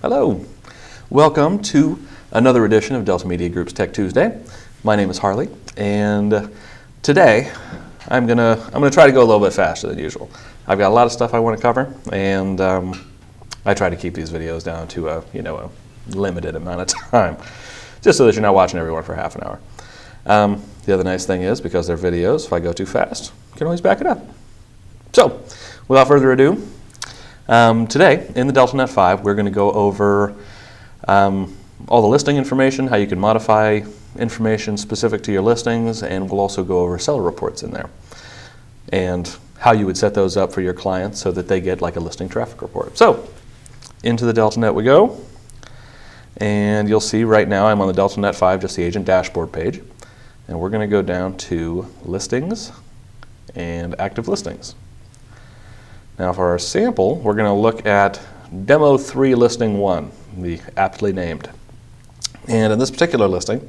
Hello. Welcome to another edition of Delta Media Group's Tech Tuesday. My name is Harley, and today I'm gonna try to go a little bit faster than usual. I've got a lot of stuff I want to cover, and I try to keep these videos down to a limited amount of time, just so that you're not watching everyone for half an hour. The other nice thing is, because they're videos, if I go too fast, you can always back it up. So, without further ado, today in the DeltaNet 5, we're going to go over all the listing information, how you can modify information specific to your listings, and we'll also go over seller reports in there, and how you would set those up for your clients so that they get like a listing traffic report. So, into the DeltaNet we go, and you'll see right now I'm on the DeltaNet 5, just the agent dashboard page, and we're going to go down to listings and active listings. Now for our sample, we're going to look at Demo 3 Listing 1, the aptly named. And in this particular listing,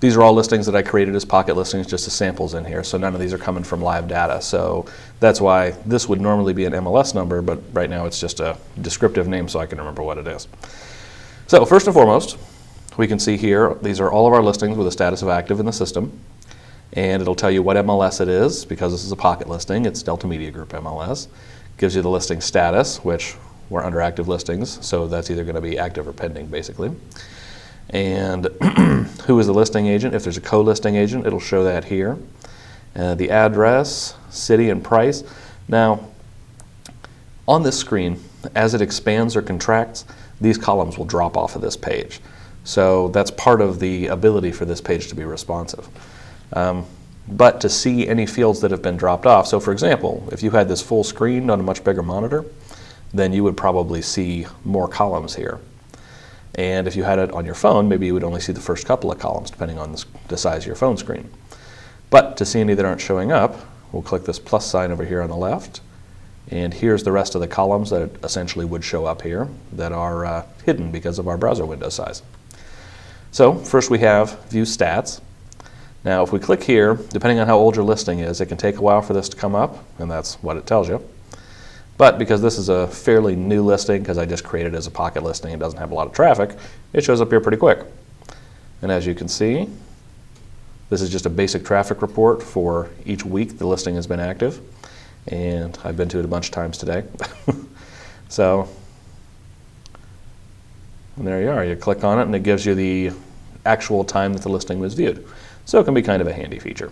these are all listings that I created as pocket listings, just as samples in here, so none of these are coming from live data. So that's why this would normally be an MLS number, but right now it's just a descriptive name so I can remember what it is. So first and foremost, we can see here, these are all of our listings with a status of active in the system. And it'll tell you what MLS it is, because this is a pocket listing. It's Delta Media Group MLS. Gives you the listing status, which we're under active listings, so that's either going to be active or pending, basically. And who is the listing agent? If there's a co-listing agent, it'll show that here. The address, city, and price. Now, on this screen, as it expands or contracts, these columns will drop off of this page. So that's part of the ability for this page to be responsive. But to see any fields that have been dropped off, so for example, if you had this full screen on a much bigger monitor, then you would probably see more columns here. And if you had it on your phone, maybe you would only see the first couple of columns, depending on the size of your phone screen. But to see any that aren't showing up, we'll click this plus sign over here on the left, and here's the rest of the columns that essentially would show up here that are hidden because of our browser window size. So first we have View Stats. Now if we click here, depending on how old your listing is, it can take a while for this to come up, and that's what it tells you. But because this is a fairly new listing, because I just created it as a pocket listing and doesn't have a lot of traffic, it shows up here pretty quick. And as you can see, this is just a basic traffic report for each week the listing has been active, and I've been to it a bunch of times today. So, and there you are. You click on it and it gives you the actual time that the listing was viewed. So it can be kind of a handy feature.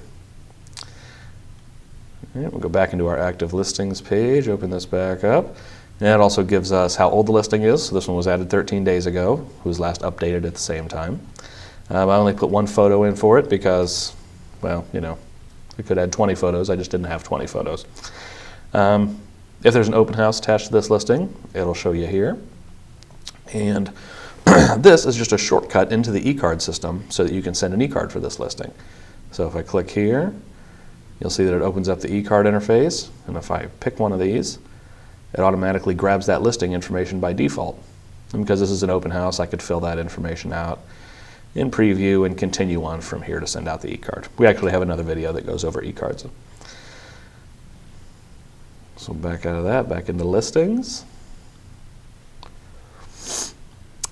All right, we'll go back into our active listings page, open this back up. And it also gives us how old the listing is. So this one was added 13 days ago. It was last updated at the same time. I only put one photo in for it because, well, we could add 20 photos. I just didn't have 20 photos. If there's an open house attached to this listing, it'll show you here. And this is just a shortcut into the e-card system so that you can send an e-card for this listing. So if I click here, you'll see that it opens up the e-card interface, and if I pick one of these, it automatically grabs that listing information by default. And because this is an open house, I could fill that information out in preview and continue on from here to send out the e-card. We actually have another video that goes over e-cards. So back out of that, back into listings.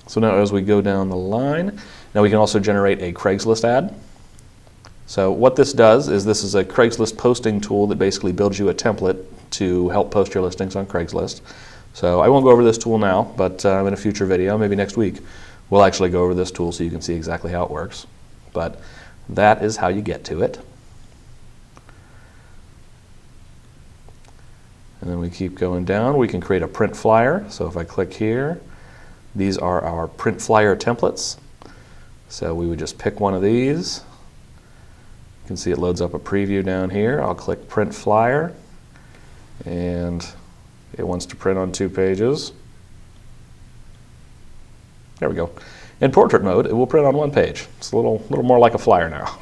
So now as we go down the line, now we can also generate a Craigslist ad. So what this does is this is a Craigslist posting tool that basically builds you a template to help post your listings on Craigslist. So I won't go over this tool now, but in a future video, maybe next week, we'll actually go over this tool so you can see exactly how it works. But that is how you get to it. And then we keep going down. We can create a print flyer. So if I click here, these are our print flyer templates. So we would just pick one of these. You can see it loads up a preview down here. I'll click print flyer, and it wants to print on 2 pages. There we go. In portrait mode, it will print on 1 page. It's a little more like a flyer now.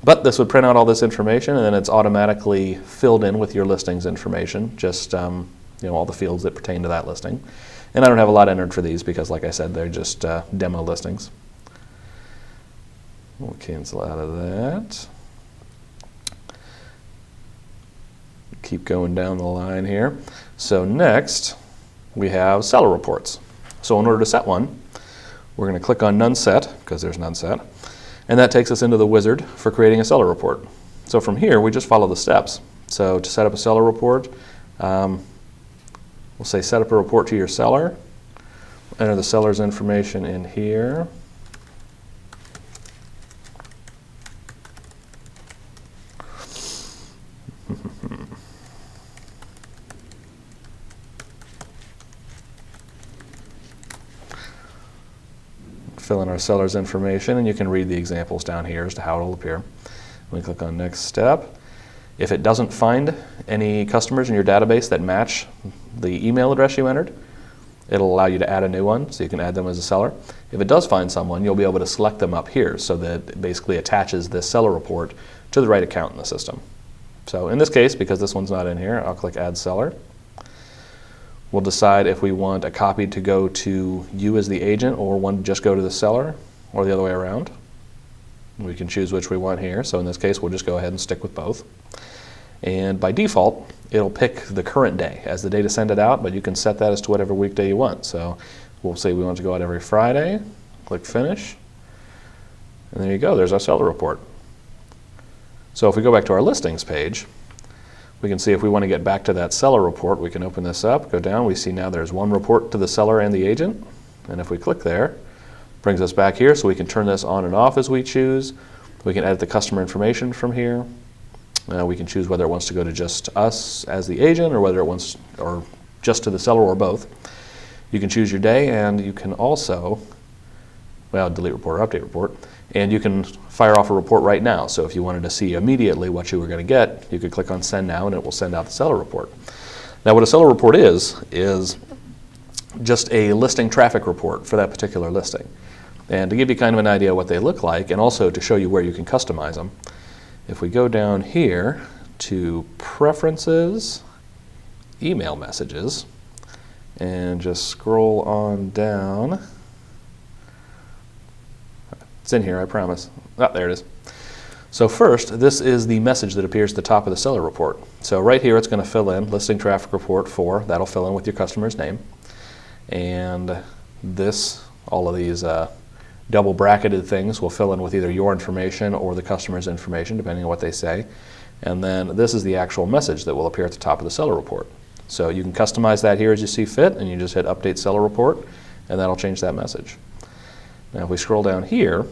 But this would print out all this information, and then it's automatically filled in with your listings information, just all the fields that pertain to that listing. And I don't have a lot entered for these because, like I said, they're just demo listings. We'll cancel out of that. Keep going down the line here. So next, we have seller reports. So in order to set one, we're going to click on None Set, because there's none set, and that takes us into the wizard for creating a seller report. So from here, we just follow the steps. So to set up a seller report, we'll say set up a report to your seller, enter the seller's information in here. Fill in our seller's information, and you can read the examples down here as to how it'll appear. We click on Next Step. If it doesn't find any customers in your database that match the email address you entered, it'll allow you to add a new one, so you can add them as a seller. If it does find someone, you'll be able to select them up here, so that it basically attaches this seller report to the right account in the system. So in this case, because this one's not in here, I'll click Add Seller. We'll decide if we want a copy to go to you as the agent, or one to just go to the seller, or the other way around. We can choose which we want here. So in this case, we'll just go ahead and stick with both. And by default, it'll pick the current day as the day to send it out, but you can set that as to whatever weekday you want. So we'll say we want to go out every Friday, click Finish, and there you go, there's our seller report. So if we go back to our listings page, we can see if we want to get back to that seller report, we can open this up, go down, we see now there's one report to the seller and the agent, and if we click there, it brings us back here, so we can turn this on and off as we choose. We can edit the customer information from here. We can choose whether it wants to go to just us as the agent, or whether it wants, or just to the seller, or both. You can choose your day, and you can also, well, delete report or update report, and you can fire off a report right now. So if you wanted to see immediately what you were going to get, you could click on Send Now, and it will send out the seller report. Now what a seller report is just a listing traffic report for that particular listing. And to give you kind of an idea what they look like, and also to show you where you can customize them, if we go down here to Preferences, Email Messages, and just scroll on down. It's in here, I promise. Oh, there it is. So first, this is the message that appears at the top of the seller report. So right here, it's going to fill in Listing Traffic Report 4. That'll fill in with your customer's name. And this, all of these double bracketed things will fill in with either your information or the customer's information, depending on what they say. And then this is the actual message that will appear at the top of the seller report. So you can customize that here as you see fit, and you just hit Update Seller Report, and that'll change that message. Now if we scroll down here,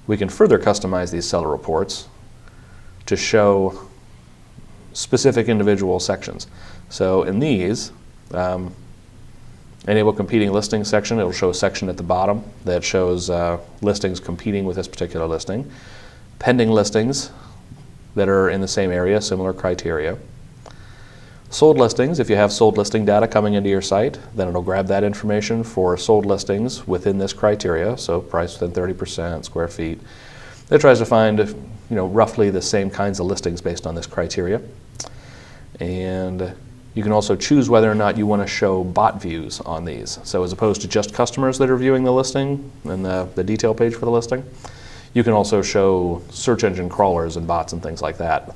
we can further customize these seller reports to show specific individual sections. So in these, Enable Competing Listings section, it'll show a section at the bottom that shows listings competing with this particular listing. Pending listings that are in the same area, similar criteria. Sold listings, if you have sold listing data coming into your site, then it'll grab that information for sold listings within this criteria, so price within 30%, square feet. It tries to find roughly the same kinds of listings based on this criteria. And you can also choose whether or not you want to show bot views on these. So as opposed to just customers that are viewing the listing and the detail page for the listing, you can also show search engine crawlers and bots and things like that.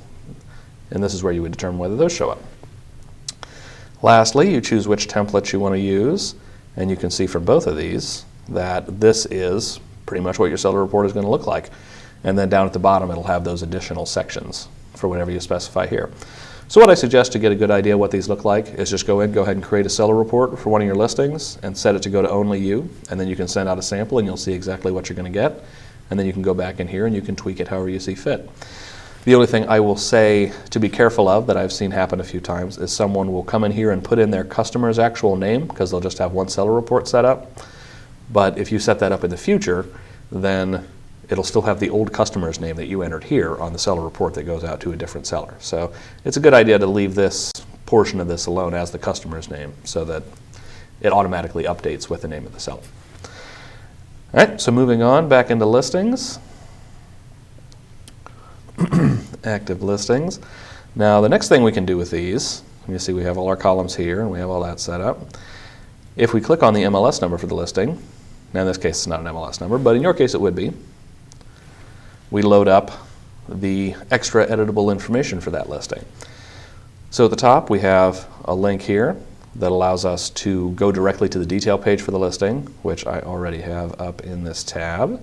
And this is where you would determine whether those show up. Lastly, you choose which template you want to use, and you can see from both of these that this is pretty much what your seller report is going to look like. And then down at the bottom, it'll have those additional sections for whatever you specify here. So what I suggest to get a good idea what these look like is just go ahead and create a seller report for one of your listings and set it to go to only you, and then you can send out a sample and you'll see exactly what you're going to get, and then you can go back in here and you can tweak it however you see fit. The only thing I will say to be careful of that I've seen happen a few times is someone will come in here and put in their customer's actual name because they'll just have one seller report set up. But if you set that up in the future, then it'll still have the old customer's name that you entered here on the seller report that goes out to a different seller. So it's a good idea to leave this portion of this alone as the customer's name so that it automatically updates with the name of the seller. All right, so moving on back into listings. Active listings. Now the next thing we can do with these, you see we have all our columns here and we have all that set up. If we click on the MLS number for the listing, now in this case it's not an MLS number, but in your case it would be, we load up the extra editable information for that listing. So at the top we have a link here that allows us to go directly to the detail page for the listing, which I already have up in this tab.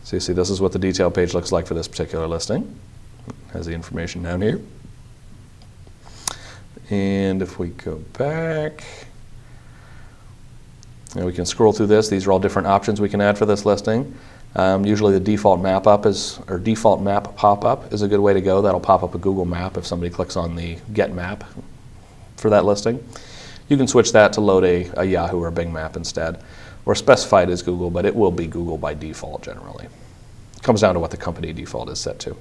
So you see this is what the detail page looks like for this particular listing. It has the information down here. And if we go back, and we can scroll through this. These are all different options we can add for this listing. Usually the default map pop-up is a good way to go. That'll pop up a Google map if somebody clicks on the Get Map for that listing. You can switch that to load a Yahoo or Bing map instead, or specify it as Google, but it will be Google by default generally. It comes down to what the company default is set to.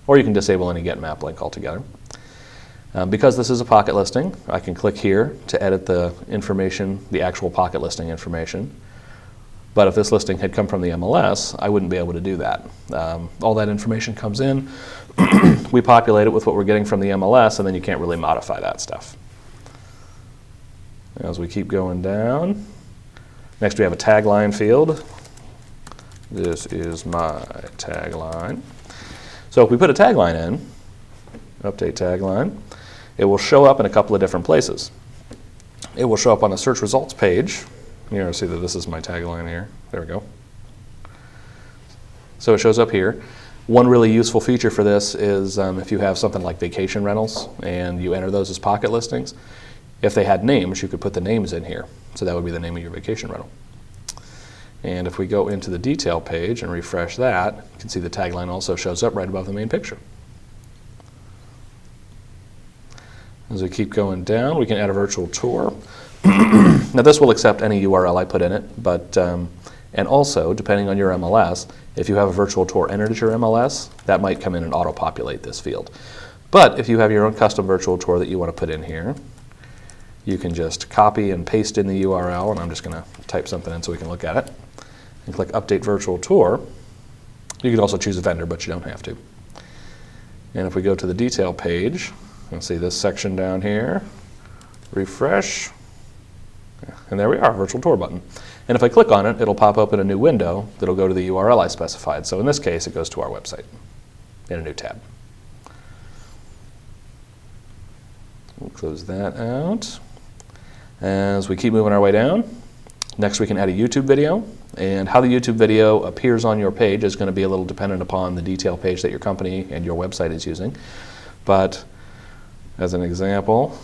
Or you can disable any Get Map link altogether. Because this is a pocket listing, I can click here to edit the information, the actual pocket listing information. But if this listing had come from the MLS, I wouldn't be able to do that. All that information comes in, we populate it with what we're getting from the MLS, and then you can't really modify that stuff. As we keep going down, next we have a tagline field. This is my tagline. So if we put a tagline in, update tagline, it will show up in a couple of different places. It will show up on the search results page. You see that this is my tagline here. There we go. So it shows up here. One really useful feature for this is if you have something like vacation rentals and you enter those as pocket listings, if they had names, you could put the names in here. So that would be the name of your vacation rental. And if we go into the detail page and refresh that, you can see the tagline also shows up right above the main picture. As we keep going down, we can add a virtual tour. Now this will accept any URL I put in it, but and also, depending on your MLS, if you have a virtual tour entered as your MLS, that might come in and auto-populate this field. But if you have your own custom virtual tour that you want to put in here, you can just copy and paste in the URL, and I'm just going to type something in so we can look at it, and click Update Virtual Tour. You can also choose a vendor, but you don't have to. And if we go to the detail page, you'll see this section down here, refresh, and there we are, virtual tour button. And if I click on it, it'll pop up in a new window that'll go to the URL I specified. So in this case, it goes to our website in a new tab. We'll close that out. As we keep moving our way down, next we can add a YouTube video. And how the YouTube video appears on your page is going to be a little dependent upon the detail page that your company and your website is using. But as an example,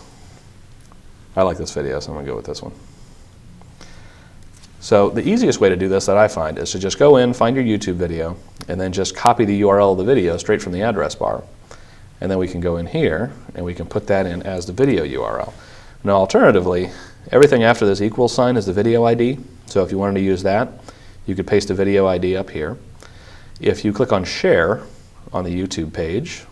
I like this video, so I'm going to go with this one. So the easiest way to do this that I find is to just go in, find your YouTube video, and then just copy the URL of the video straight from the address bar. And then we can go in here, and we can put that in as the video URL. Now alternatively, everything after this equals sign is the video ID. So if you wanted to use that, you could paste the video ID up here. If you click on Share on the YouTube page,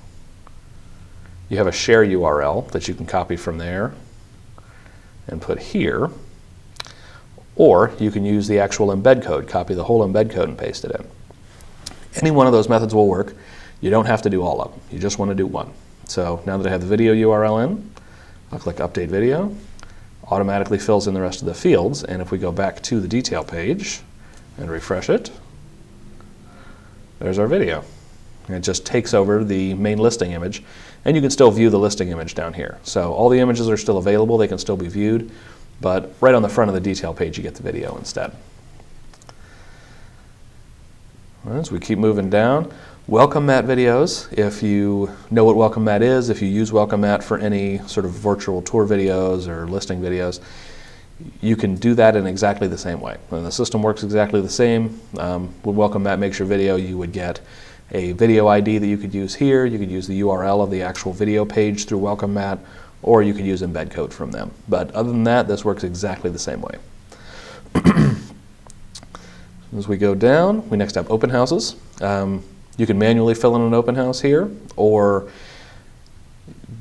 you have a share URL that you can copy from there and put here, or you can use the actual embed code, copy the whole embed code and paste it in. Any one of those methods will work. You don't have to do all of them. You just want to do one. So now that I have the video URL in, I'll click Update Video. Automatically fills in the rest of the fields, and if we go back to the detail page and refresh it, there's our video. And it just takes over the main listing image, and you can still view the listing image down here. So all the images are still available, they can still be viewed, but right on the front of the detail page you get the video instead. As we keep moving down, Welcome Mat videos. If you know what Welcome Mat is, if you use Welcome Mat for any sort of virtual tour videos or listing videos, you can do that in exactly the same way. And the system works exactly the same. When Welcome Mat makes your video, you would get a video ID that you could use here. You could use the URL of the actual video page through Welcome Mat, or you could use embed code from them. But other than that, this works exactly the same way. As we go down, we next have open houses. You can manually fill in an open house here, or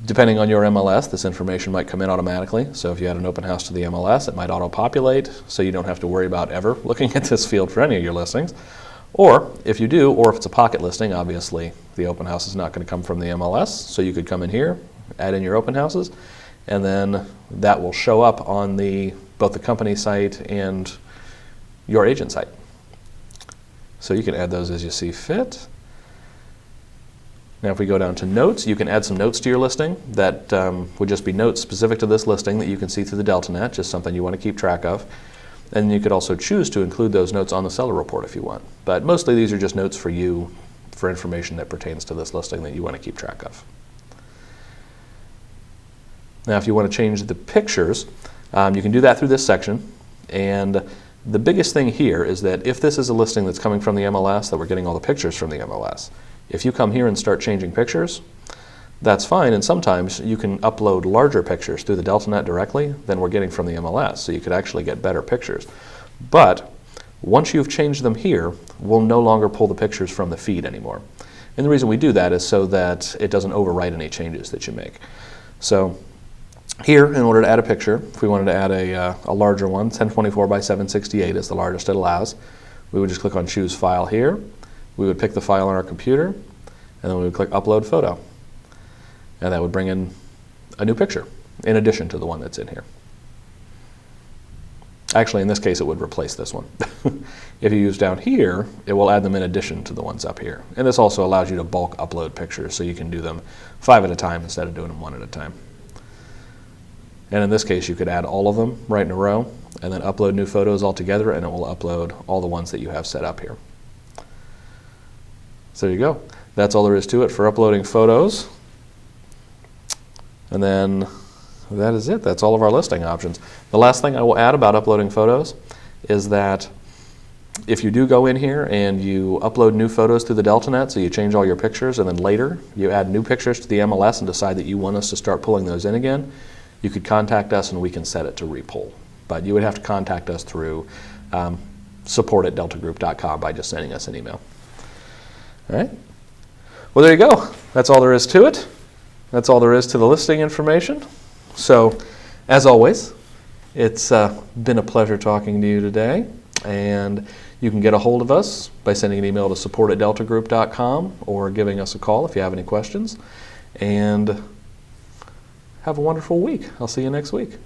depending on your MLS, this information might come in automatically. So if you had an open house to the MLS, it might auto-populate, so you don't have to worry about ever looking at this field for any of your listings. Or if you do, or if it's a pocket listing, obviously the open house is not going to come from the MLS, so you could come in here, add in your open houses, and then that will show up on both the company site and your agent site. So you can add those as you see fit. Now if we go down to notes, you can add some notes to your listing that would just be notes specific to this listing that you can see through the DeltaNet, just something you want to keep track of. And you could also choose to include those notes on the seller report if you want. But mostly these are just notes for you for information that pertains to this listing that you want to keep track of. Now if you want to change the pictures, you can do that through this section. And the biggest thing here is that if this is a listing that's coming from the MLS, that we're getting all the pictures from the MLS. If you come here and start changing pictures, that's fine, and sometimes you can upload larger pictures through the DeltaNet directly than we're getting from the MLS, so you could actually get better pictures. But once you've changed them here, we'll no longer pull the pictures from the feed anymore. And the reason we do that is so that it doesn't overwrite any changes that you make. So here, in order to add a picture, if we wanted to add a larger one, 1024 by 768 is the largest it allows, we would just click on Choose File here. We would pick the file on our computer, and then we would click Upload Photo. And that would bring in a new picture, in addition to the one that's in here. Actually, in this case, it would replace this one. If you use down here, it will add them in addition to the ones up here. And this also allows you to bulk upload pictures, so you can do them 5 at a time instead of doing them 1 at a time. And in this case, you could add all of them right in a row, and then upload new photos all together, and it will upload all the ones that you have set up here. So there you go. That's all there is to it for uploading photos. And then that is it. That's all of our listing options. The last thing I will add about uploading photos is that if you do go in here and you upload new photos through the DeltaNet, so you change all your pictures, and then later you add new pictures to the MLS and decide that you want us to start pulling those in again, you could contact us and we can set it to repull. But you would have to contact us through support@deltagroup.com by just sending us an email. All right. Well, there you go. That's all there is to it. That's all there is to the listing information. So, as always, it's been a pleasure talking to you today. And you can get a hold of us by sending an email to support@deltagroup.com or giving us a call if you have any questions. And have a wonderful week. I'll see you next week.